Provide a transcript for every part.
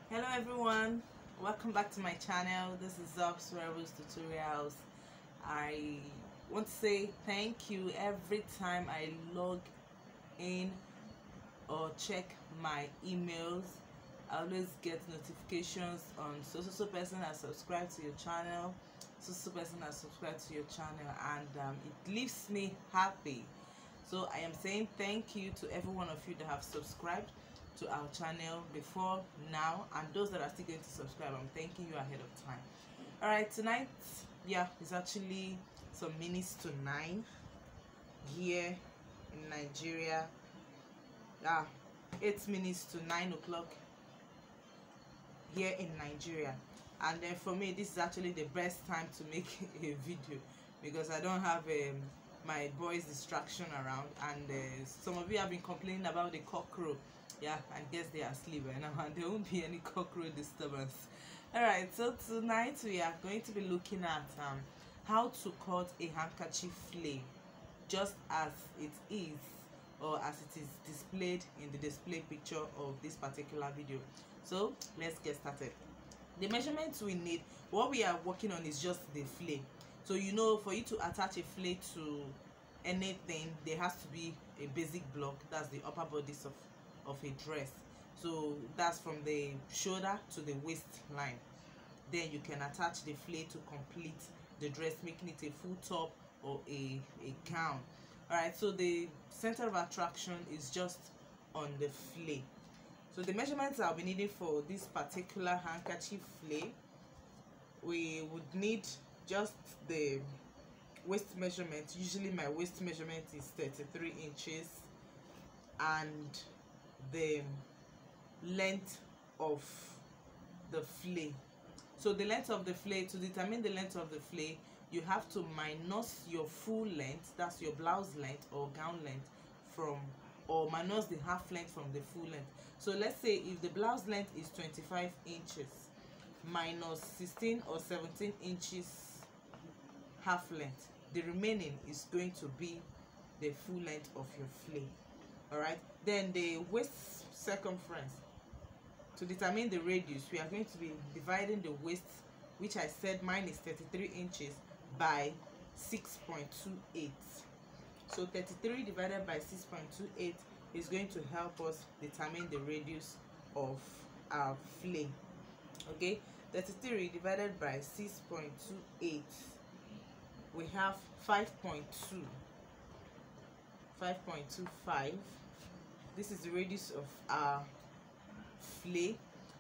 Hello everyone, welcome back to my channel. This is Zob's Rebels Tutorials. I want to say thank you every time I log in or check my emails. I always get notifications on so person has subscribed to your channel, so person has subscribed to your channel, and it leaves me happy. So I am saying thank you to every one of you that have subscribed to our channel before now, and those that are still going to subscribe, I'm thanking you ahead of time. All right, tonight, it's actually some minutes to 9 here in Nigeria. 8 minutes to 9 o'clock here in Nigeria, and then for me this is actually the best time to make a video because I don't have my boys distraction around, and some of you have been complaining about the cockroach. I guess they are asleep right now and there won't be any cockroach disturbance. All right, so tonight we are going to be looking at how to cut a handkerchief flame just as it is, or as it is displayed in the display picture of this particular video. So let's get started. The measurements we need, what we are working on is just the flame. So for you to attach a flame to anything, there has to be a basic block. That's the upper bodies of a dress. So that's from the shoulder to the waistline. Then you can attach the flame to complete the dress, making it a full top or a gown. All right, so the center of attraction is just on the flame. So the measurements I'll be needing for this particular handkerchief flame, we would need just the waist measurement. Usually my waist measurement is 33 inches, and the length of the flay. So the length of the flay, to determine the length of the flay, you have to minus your full length, that's your blouse length or gown length, or minus the half length from the full length. So let's say if the blouse length is 25 inches minus 16 or 17 inches half length, the remaining is going to be the full length of your flay. All right, then the waist circumference, to determine the radius, we are going to be dividing the waist, which I said mine is 33 inches, by 6.28. So 33 divided by 6.28 is going to help us determine the radius of our flame. Okay, 33 divided by 6.28, we have 5.25. This is the radius of our flay.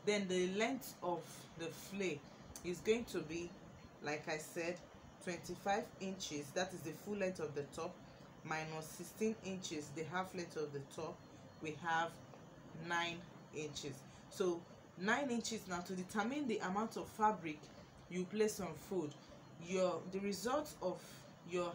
Then the length of the flay is going to be, like I said, 25 inches. That is the full length of the top, minus 16 inches, the half length of the top. We have 9 inches. So 9 inches. Now, to determine the amount of fabric you place on fold, the result of your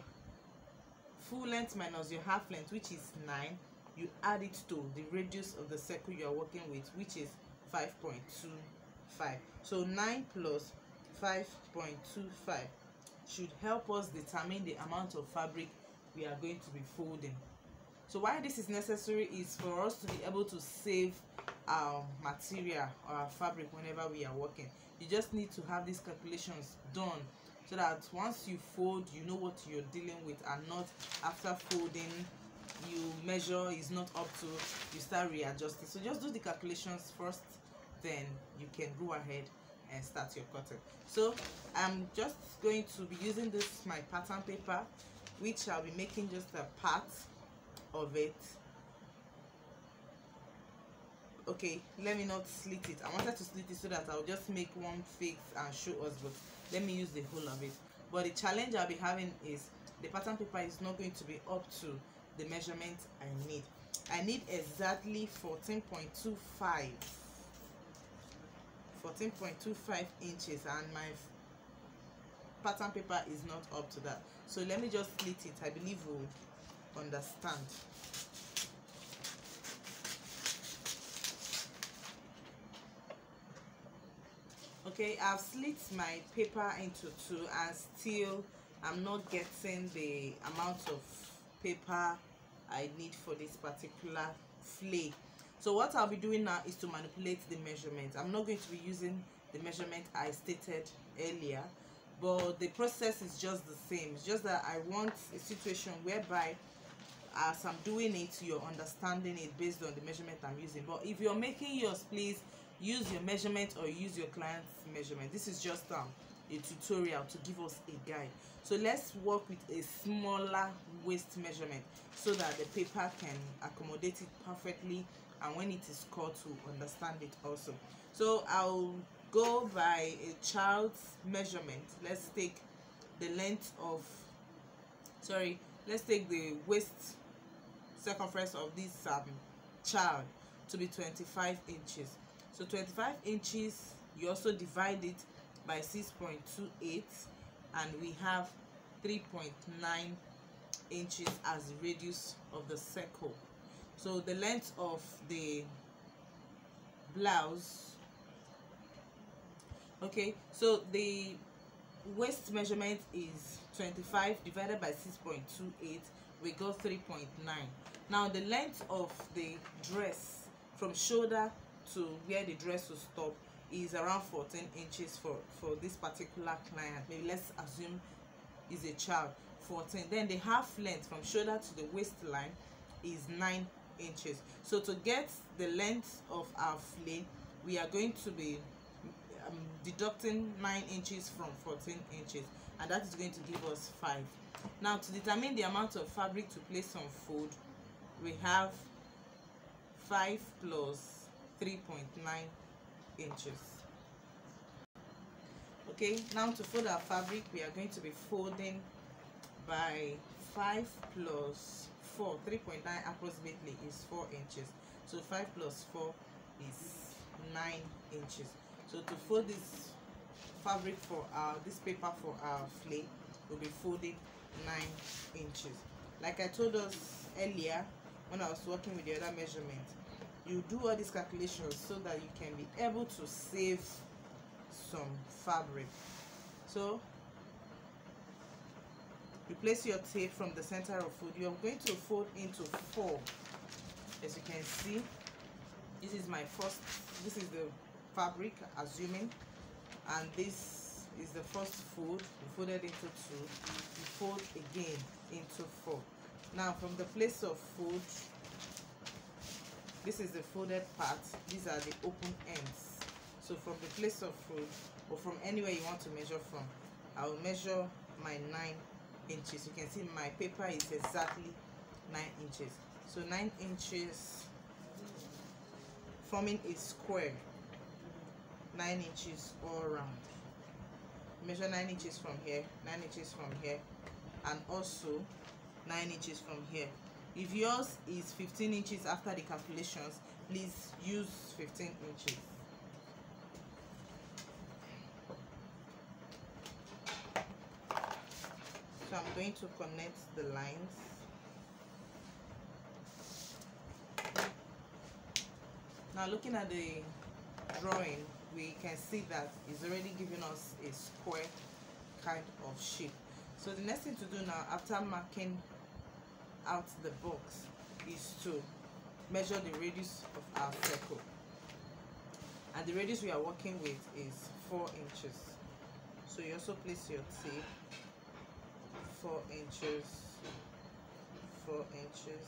full length minus your half length, which is 9, you add it to the radius of the circle you are working with, which is 5.25. So 9 plus 5.25 should help us determine the amount of fabric we are going to be folding. So why this is necessary is for us to be able to save our material or our fabric whenever we are working. You just need to have these calculations done so that once you fold, you know what you're dealing with, and not after folding you measure is not up to, you start readjusting. So just do the calculations first, then you can go ahead and start your cutting. So I'm just going to be using this, my pattern paper, which I'll be making just a part of it. Okay, let me not slit it. I wanted to slit it so that I'll just make one fix and show us, but let me use the whole of it. But the challenge I'll be having is the pattern paper is not going to be up to the measurement I need. I need exactly 14.25 inches, and my pattern paper is not up to that. So let me just slit it. I believe we'll understand. Okay, I've slit my paper into two, and still I'm not getting the amount of paper I need for this particular flay. So what I'll be doing now is to manipulate the measurement. I'm not going to be using the measurement I stated earlier, but the process is just the same. It's just that I want a situation whereby as I'm doing it, you're understanding it based on the measurement I'm using. But if you're making yours, please use your measurement or use your client's measurement. This is just a tutorial to give us a guide. So let's work with a smaller waist measurement so that the paper can accommodate it perfectly, and when it is cut to understand it also. So I'll go by a child's measurement. Let's take the length of, let's take the waist circumference of this child to be 25 inches. So 25 inches, you also divide it by 6.28, and we have 3.9 inches as the radius of the circle. So the length of the blouse, okay, so the waist measurement is 25 divided by 6.28, we got 3.9. Now the length of the dress from shoulder to where the dress will stop is around 14 inches for this particular client. Maybe let's assume is a child, 14. Then the half length from shoulder to the waistline is 9 inches. So to get the length of our fillet, we are going to be deducting 9 inches from 14 inches, and that is going to give us 5. Now to determine the amount of fabric to place on fold, we have 5 plus 3.9 inches. Okay, now to fold our fabric, we are going to be folding by 5 plus 4, 3.9 approximately is 4 inches. So 5 plus 4 is 9 inches. So to fold this fabric for this paper for our fillet, we'll be folding 9 inches. Like I told us earlier when I was working with the other measurement, you do all these calculations so that you can be able to save some fabric. So you place your tape from the center of fold. You are going to fold into 4. As you can see, this is the fabric, assuming, and this is the first fold. You folded into 2, you fold again into 4. Now from the place of fold, this is the folded part, these are the open ends. So from the place of fold, or from anywhere you want to measure from, I will measure my 9 inches. You can see my paper is exactly 9 inches. So 9 inches, forming a square, 9 inches all around. Measure 9 inches from here, 9 inches from here, and also 9 inches from here. If yours is 15 inches after the calculations, please use 15 inches. So I'm going to connect the lines. Now looking at the drawing, we can see that it's already giving us a square kind of shape. So the next thing to do now, after marking out the box, is to measure the radius of our circle, and the radius we are working with is 4 inches. So you also place your tape, 4 inches, 4 inches,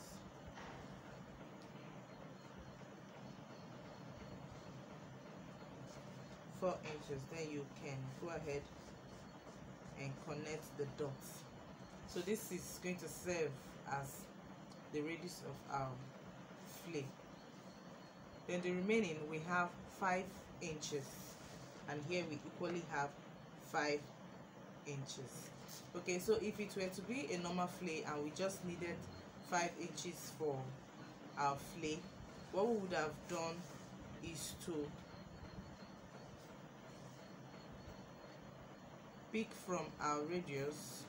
4 inches. Then you can go ahead and connect the dots. So this is going to serve as the radius of our fillet. Then the remaining, we have 5 inches, and here we equally have 5 inches. Okay, so if it were to be a normal fillet and we just needed 5 inches for our fillet, what we would have done is to pick from our radius,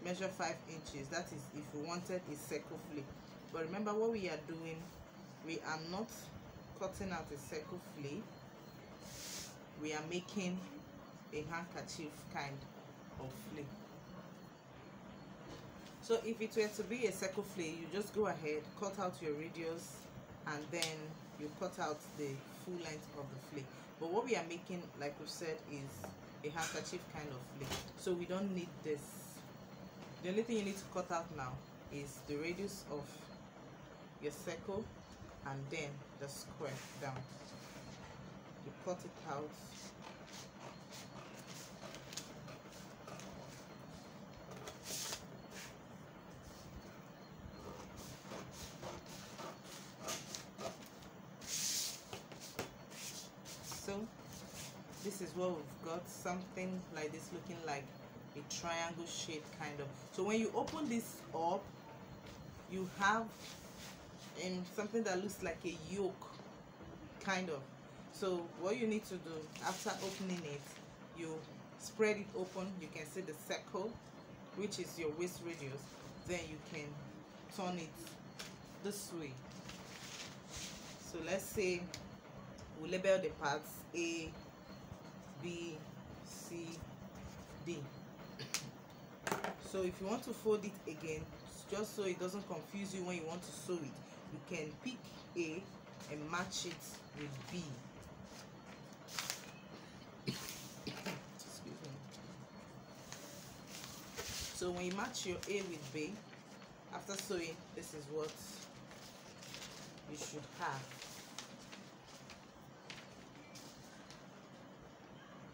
measure 5 inches. That is if we wanted a circle fillet. But remember, what we are doing, we are not cutting out a circle fillet, we are making a handkerchief kind of fillet. So if it were to be a circle fillet, you just go ahead, cut out your radius and then you cut out the full length of the flay. But what we are making, like we said, is a handkerchief kind of flay, so we don't need this. The only thing you need to cut out now is the radius of your circle and then the square down. You cut it out. So this is what we've got, something like this, looking like a triangle shape kind of. So when you open this up, you have something that looks like a yoke kind of. So what you need to do after opening it, you spread it open. You can see the circle, which is your waist radius. Then you can turn it this way. So let's say we label the parts A, B, C, D. So if you want to fold it again, just so it doesn't confuse you when you want to sew it, you can pick A and match it with B. Excuse me. So when you match your A with B, after sewing, this is what you should have.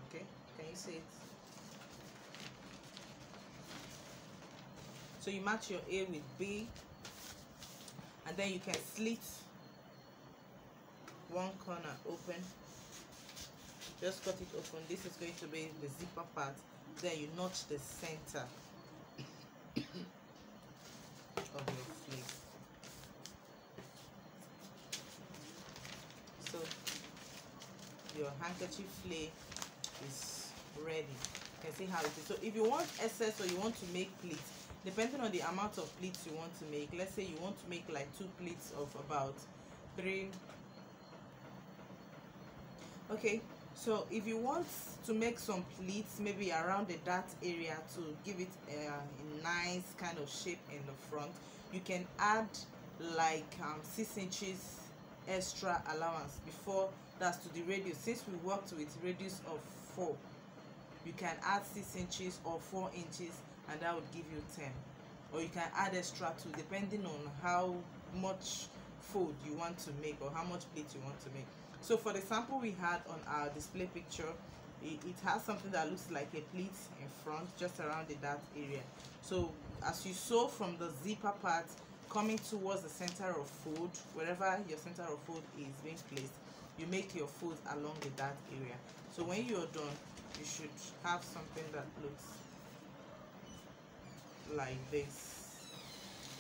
Okay, can you see it? So you match your A with B, and then you can slit one corner open. Just cut it open. This is going to be the zipper part. Then you notch the center of your flay. So your handkerchief flay is ready. You can see how it is. So if you want excess or you want to make pleats, depending on the amount of pleats you want to make, let's say you want to make like 2 pleats of about 3. Okay, so if you want to make some pleats maybe around the dart area to give it a nice kind of shape in the front, you can add like 6 inches extra allowance before that's to the radius. Since we worked with radius of 4, you can add 6 inches or 4 inches, and that would give you 10. Or you can add extra too, depending on how much fold you want to make or how much plate you want to make. So for the sample we had on our display picture, it has something that looks like a pleat in front, just around the dart area. So as you sew from the zipper part coming towards the center of fold, wherever your center of fold is being placed, you make your fold along the dart area. So when you're done, you should have something that looks like this.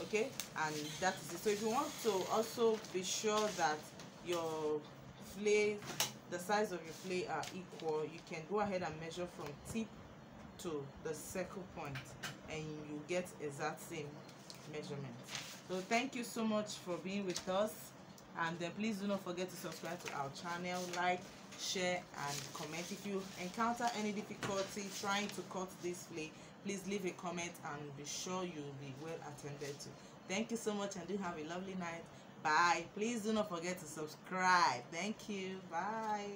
Okay, and that is it. So if you want to also be sure that your flay, the size of your flay are equal, you can go ahead and measure from tip to the circle point, and you get exact same measurement. So thank you so much for being with us, and then please do not forget to subscribe to our channel, like, share and comment. If you encounter any difficulty trying to cut this flay, please leave a comment and be sure you'll be well attended to. Thank you so much, and do have a lovely night. Bye. Please do not forget to subscribe. Thank you. Bye.